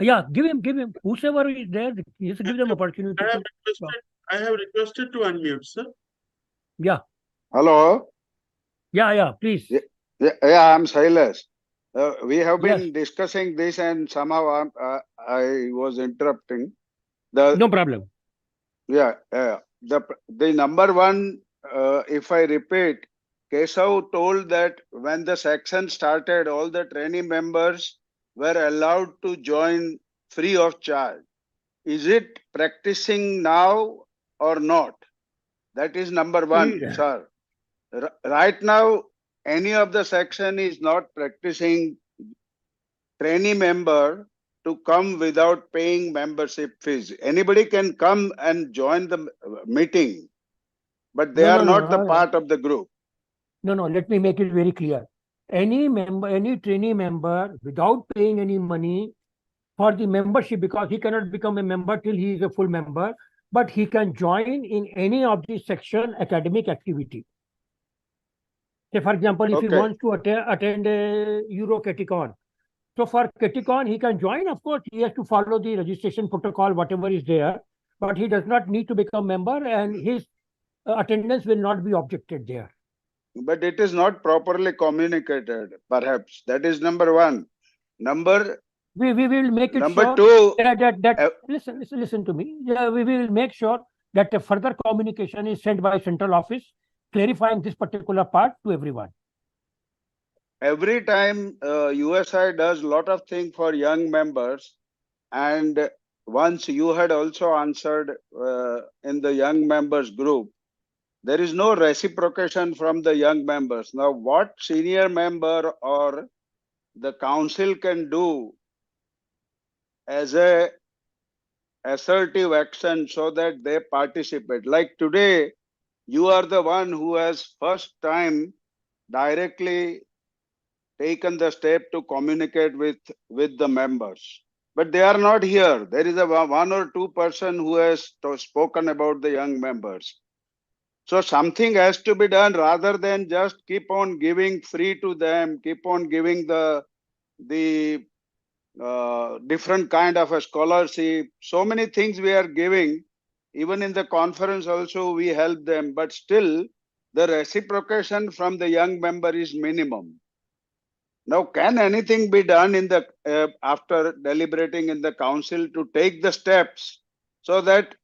Yeah, give him. Whosoever is there, just give them opportunity. I have requested to unmute, sir. Yeah. Hello. Yeah, please. Yeah, I'm Silas. We have been discussing this, and somehow I was interrupting. No problem. Yeah, the number one, if I repeat, Kesav told that when the section started, all the training members were allowed to join free of charge. Is it practicing now or not? That is number one, sir. Right now, any of the section is not practicing trainee member to come without paying membership fees. Anybody can come and join the meeting, but they are not the part of the group. No, let me make it very clear. Any member, any trainee member, without paying any money for the membership, because he cannot become a member till he is a full member, but he can join in any of the section academic activity. Say, for example, if he wants to attend a Eurocatecon, so for Catecon, he can join. Of course, he has to follow the registration protocol, whatever is there, but he does not need to become member, and his attendance will not be objected there. But it is not properly communicated, perhaps. That is number one. We will make it number sure two. That listen to me. Yeah, we will make sure that a further communication is sent by central office, clarifying this particular part to everyone. every time USI does a lot of things for young members, and once you had also answered in the young members group, there is no reciprocation from the young members. Now, what senior member or the council can do as a assertive action so that they participate? Like today, you are the one who has first time directly taken the step to communicate with the members. But they are not here. There is a one or two person who has spoken about the young members. So something has to be done rather than just keep on giving free to them, keep on giving the different kind of a scholarship. So many things we are giving. Even in the conference also we help them, but still the reciprocation from the young member is minimum. Now, can anything be done in the after deliberating in the council to take the steps so that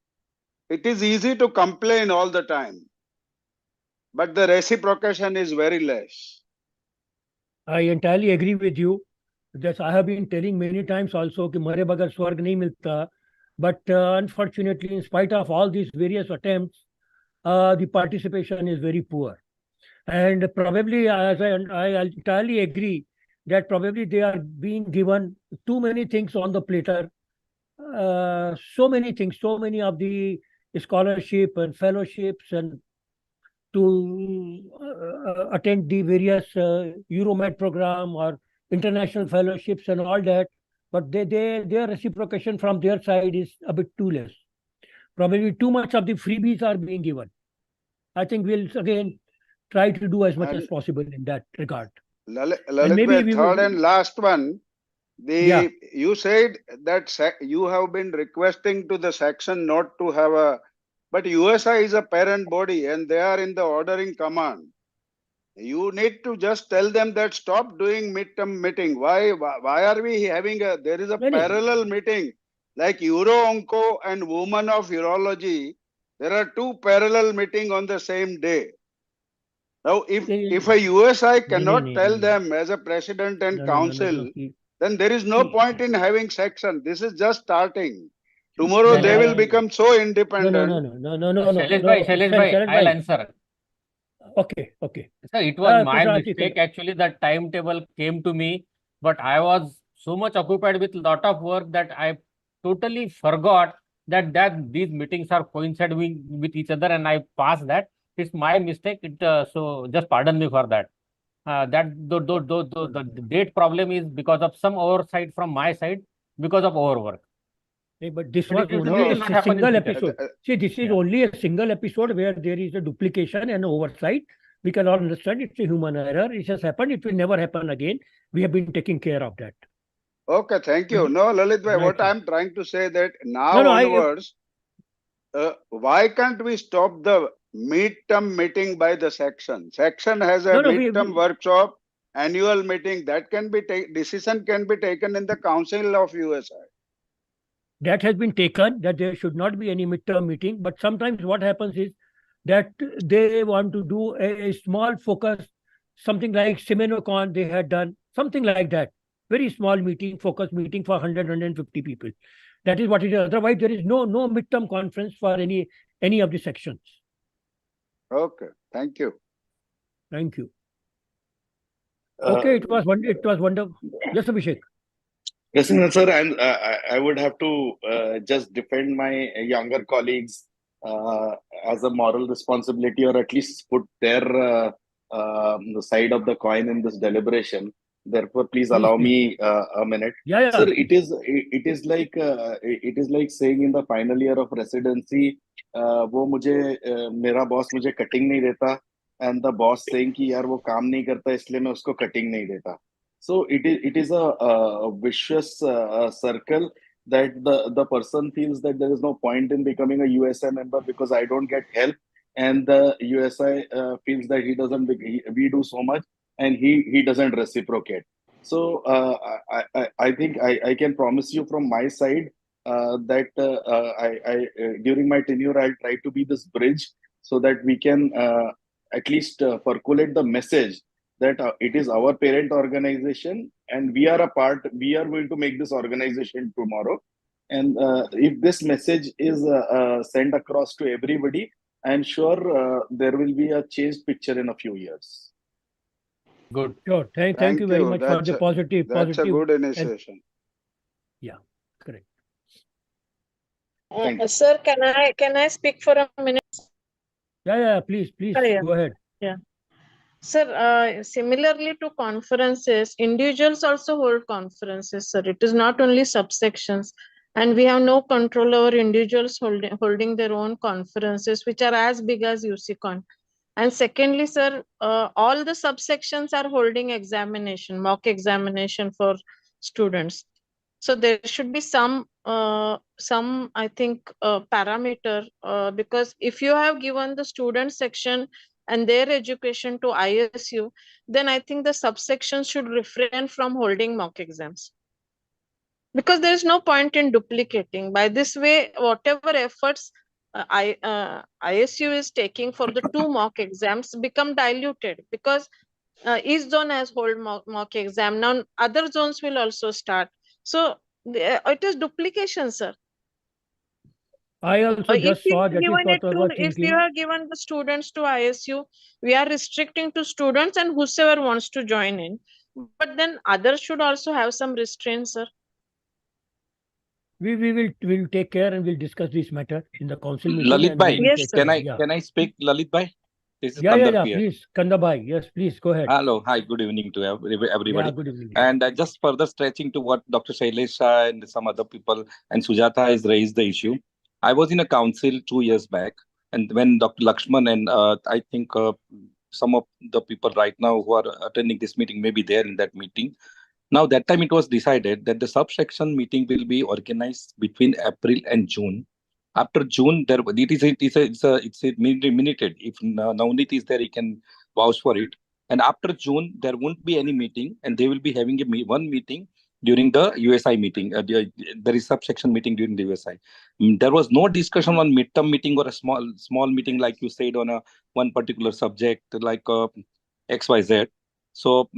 it is easy to complain all the time, but the reciprocation is very less? I entirely agree with you. That I have been telling many times also कि मरे बगैर स्वर्ग नहीं मिलता. But unfortunately, in spite of all these various attempts, the participation is very poor. And probably, as I entirely agree that probably they are being given too many things on the platter. So many things, so many of the scholarship and fellowships and to attend the various Euromed program or international fellowships and all that, but their reciprocation from their side is a bit too less. Probably too much of the freebies are being given. I think we'll again try to do as much as possible in that regard. Lalit, maybe we third will, and last one. Yeah. You said that you have been requesting to the section not to have a, but USI is a parent body and they are in the ordering command. You need to just tell them that stop doing midterm meeting. Why are we having a, there is a parallel meeting like Euro-Onco and Women of Urology. There are two parallel meetings on the same day. Now, if a USI cannot tell them as a president and council, then there is no point in having section. This is just starting. Tomorrow they will become so independent. No. Shailesh bhai, I'll answer. Okay. Sir, it was my Prashant, mistake actually that timetable came to me, but I was so much occupied with lot of work that I totally forgot that these meetings are coinciding with each other, and I passed that. It's my mistake. So just pardon me for that. The date problem is because of some oversight from my side because of overwork. But this But was it only will a not happen in single future. episode. See, this is only a single episode where there is a duplication and oversight. We can all understand it's a human error. It has happened. It will never happen again. We have been taking care of that. Okay, thank you. No, Lalit bhai, what I'm trying to say that now onwards, why can't we stop the midterm meeting by the section? Section has a midterm workshop, annual meeting that can be decision can be taken in the council of USI. That has been taken that there should not be any midterm meeting. But sometimes what happens is that they want to do a small focus, something like Seminocon they had done, something like that. Very small meeting, focus meeting for 100, 150 people. That is what it is. Otherwise, there is no midterm conference for any of the sections. Okay, thank you. Thank you. Okay, it was wonderful. Yes, Abhishek. President sir, and I would have to just defend my younger colleagues as a moral responsibility, or at least put their the side of the coin in this deliberation. Therefore, please allow me a minute. Yeah. Sir, it is like saying in the final year of residency, वो मुझे मेरा boss मुझे cutting नहीं देता, and the boss saying कि यार वो काम नहीं करता इसलिए मैं उसको cutting नहीं देता. So it is a vicious circle that the person feels that there is no point in becoming a USI member because I don't get help, and the USI feels that we do so much and he doesn't reciprocate. So I think I can promise you from my side that I during my tenure I'll try to be this bridge so that we can at least percolate the message that it is our parent organization and we are a part, we are going to make this organization tomorrow. And if this message is sent across to everybody, I'm sure there will be a changed picture in a few years. Good. Sure. Thank you very much for the That's a good and initiation. yeah, correct. Sir, can I speak for a minute? Yeah, please Yeah. go ahead. Yeah. Sir, similarly to conferences, individuals also hold conferences, sir. It is not only subsections, and we have no control over individuals holding their own conferences, which are as big as UCCon. And secondly, sir, all the subsections are holding mock examination for students. So there should be some I think, parameter, because if you have given the student section and their education to ISU, then I think the subsection should refrain from holding mock exams. Because there is no point in duplicating. By this way, whatever efforts ISU is taking for the 2 mock exams become diluted, because each zone has hold mock exam. Now other zones will also start. So it is duplication, sir. I also just saw that is what I was If you thinking. are given the students to ISU, we are restricting to students and whosoever wants to join in. But then others should also have some restraints, sir. We will take care and we'll discuss this matter in the council meeting. Lalit And bhai, we will take care. Yeah. can I speak, Lalit bhai? This is Yeah, Kandar here. please, Kanda bhai. Yes, please go ahead. Hello, hi, good evening to everybody. Yeah, good evening. And just further stretching to what Dr. Shailesh and some other people and Sujata has raised the issue. I was in a council 2 years back, and when Dr. Lakshman and I think some of the people right now who are attending this meeting may be there in that meeting. Now, that time it was decided that the subsection meeting will be organized between April and June. After June, it's a minuted. If Navneet is there, he can vouch for it. And after June, there won't be any meeting, and they will be having one meeting during the USI meeting. There is subsection meeting during the USI. There was no discussion on midterm meeting or a small meeting like you said on a one particular subject like XYZ. So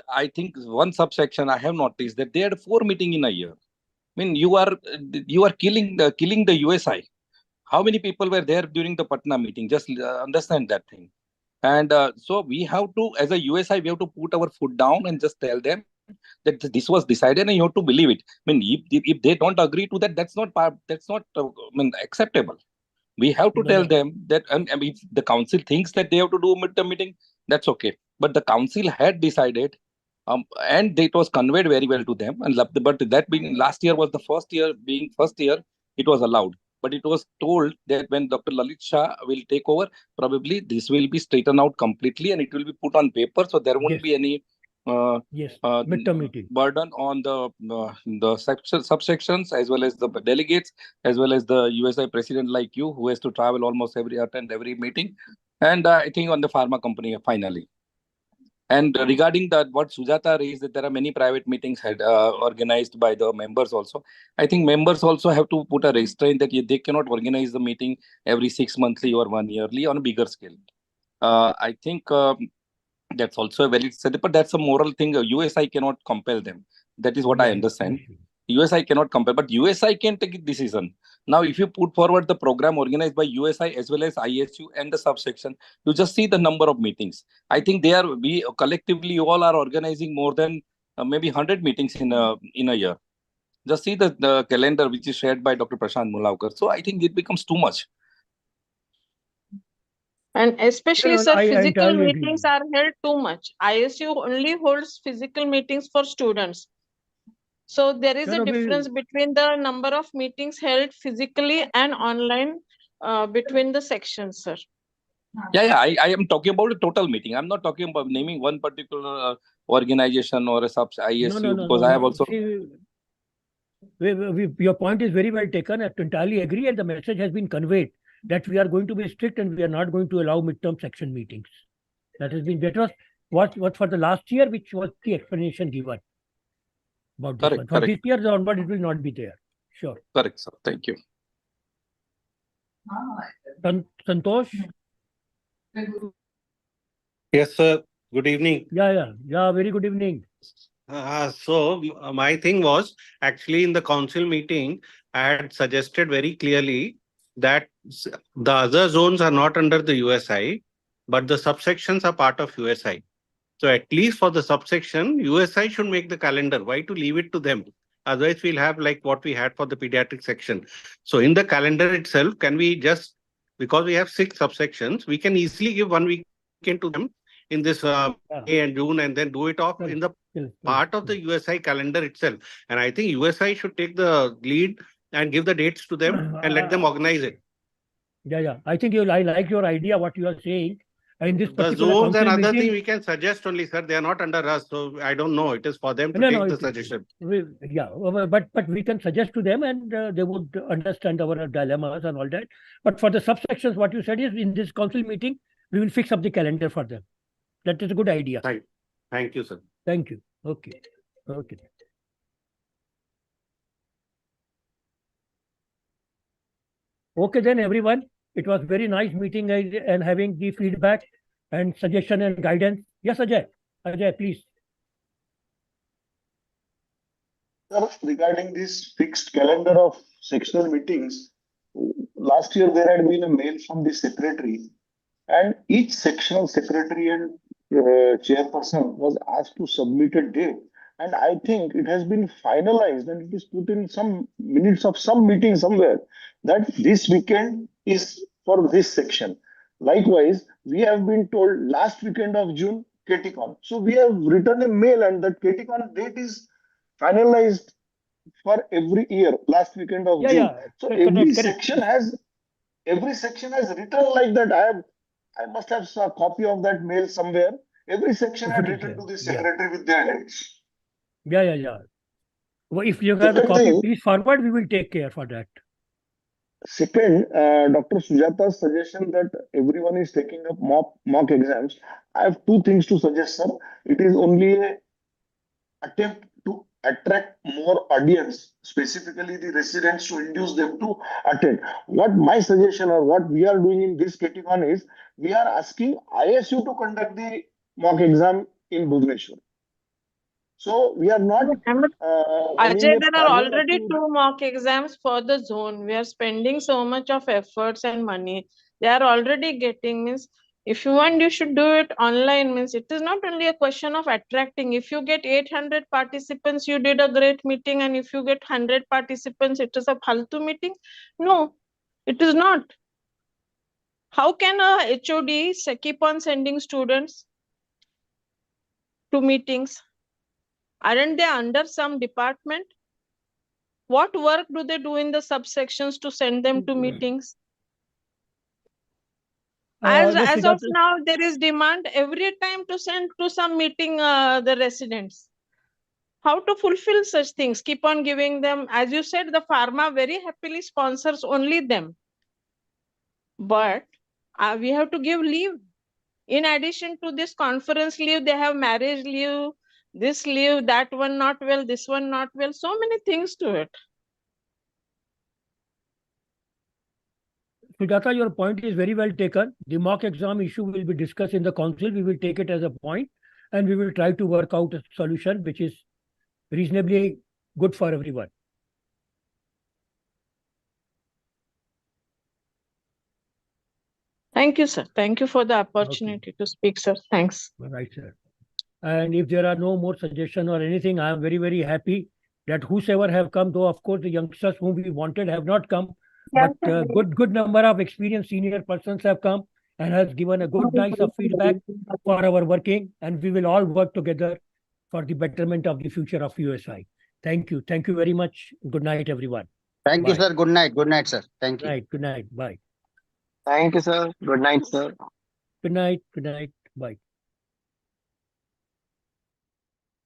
I think one subsection I have noticed that they had 4 meetings in a year. I mean, you are killing the USI. How many people were there during the Patna meeting? Just understand that thing. And so we have to, as a USI, we have to put our foot down and just tell them that this was decided and you have to believe it. I mean, if they don't agree to that, that's not acceptable. We have to tell them that, and if the council thinks that they have to do a midterm meeting, that's okay. But the council had decided, and it was conveyed very well to them. And but that being last year was the first year, it was allowed. But it was told that when Dr. Lalit Shah will take over, probably this will be straightened out completely and it will be put on paper. So there won't be any midterm meeting burden on the subsections as well as the delegates, as well as the USI president like you, who has to travel attend every meeting. And I think on the pharma company finally. And regarding that, what Sujata raised, that there are many private meetings organized by the members also. I think members also have to put a restraint that they cannot organize the meeting every 6 monthly or 1 yearly on a bigger scale. I think that's also a valid study, but that's a moral thing. USI cannot compel them. That is what I understand. USI cannot compel, but USI can take a decision. Now, if you put forward the program organized by USI as well as ISU and the subsection, you just see the number of meetings. I think we collectively all are organizing more than maybe 100 meetings in a year. Just see the calendar which is shared by Dr. Prashant Mulawkar. So I think it becomes too much. And especially, sir, I physical entirely agree. meetings are held too much. ISU only holds physical meetings for students. So there is a difference between the number of meetings held physically and online between the sections, sir. Yeah, I am talking about a total meeting. I'm not talking about naming one particular organization or a ISU, because I have also... See, your point is very well taken. I entirely agree, and the message has been conveyed that we are going to be strict and we are not going to allow midterm section meetings. That has been, that was what for the last year, which was the explanation given about this one. For this year onward, it will not be there. Sure. Correct, sir. Thank you. Santosh? Yes, sir. Good evening. Yeah, very good evening. My thing was actually in the council meeting, I had suggested very clearly that the other zones are not under the USI, but the subsections are part of USI. So at least for the subsection, USI should make the calendar. Why to leave it to them? Otherwise, we'll have like what we had for the pediatric section. So in the calendar itself, can we just, because we have 6 subsections, we can easily give 1 weekend to them in this May and June, and then do it off in the part of the USI calendar itself. And I think USI should take the lead and give the dates to them and let them organize it. Yeah. I think I like your idea, what you are saying. In this The particular zones and council other meeting, thing we can suggest only, sir. They are not under us, so I don't know. It is for them to take the suggestion. But we can suggest to them, and they would understand our dilemmas and all that. But for the subsections, what you said is in this council meeting, we will fix up the calendar for them. That is a good idea. Thank you, sir. Thank you. Okay. Okay then, everyone. It was very nice meeting and having the feedback and suggestion and guidance. Yes, Ajay. Ajay, please. Sir, regarding this fixed calendar of sectional meetings, last year there had been a mail from the secretary, and each sectional secretary and chairperson was asked to submit a date. And I think it has been finalized and it is put in some minutes of some meeting somewhere that this weekend is for this section. Likewise, we have been told last weekend of June, KTCon. So we have written a mail and that KTCon date is finalized for every year, last weekend of June. So every section has written like that. I must have a copy of that mail somewhere. Every section had written to the secretary with their dates. Yeah. Well, if you have a copy, please forward. We will take care for that. Second, Dr. Sujata's suggestion that everyone is taking up mock exams. I have 2 things to suggest, sir. It is only an attempt to attract more audience, specifically the residents, to induce them to attend. What my suggestion or what we are doing in this KTCon is, we are asking ISU to conduct the mock exam in Bhubaneswar. So we are not. Ajay, there are already 2 mock exams for the zone. We are spending so much of efforts and money. They are already getting, means if you want, you should do it online. Means it is not only a question of attracting. If you get 800 participants, you did a great meeting, and if you get 100 participants, it is a faltu meeting. No, it is not. How can a HOD keep on sending students to meetings? Aren't they under some department? What work do they do in the subsections to send them to meetings? As of now, there is demand every time to send to some meeting the residents. How to fulfill such things? Keep on giving them, as you said, the pharma very happily sponsors only them. But we have to give leave. In addition to this conference leave, they have marriage leave, this leave, that one not well, this one not well, so many things to it. Sujata, your point is very well taken. The mock exam issue will be discussed in the council. We will take it as a point and we will try to work out a solution which is reasonably good for everyone. Thank you, sir. Thank you for the opportunity to speak, sir. Thanks. Right, sir. And if there are no more suggestions or anything, I am very, very happy that whosoever have come, though of course the youngsters whom we wanted have not come, but good number of experienced senior persons have come and has given a good nice of feedback for our working, and we will all work together for the betterment of the future of USI. Thank you. Thank you very much. Good night, everyone. Thank you, sir. Good night. Good night, sir. Thank you. Good night. Bye. Thank you, sir. Good night, sir. Good night. Good night. Bye.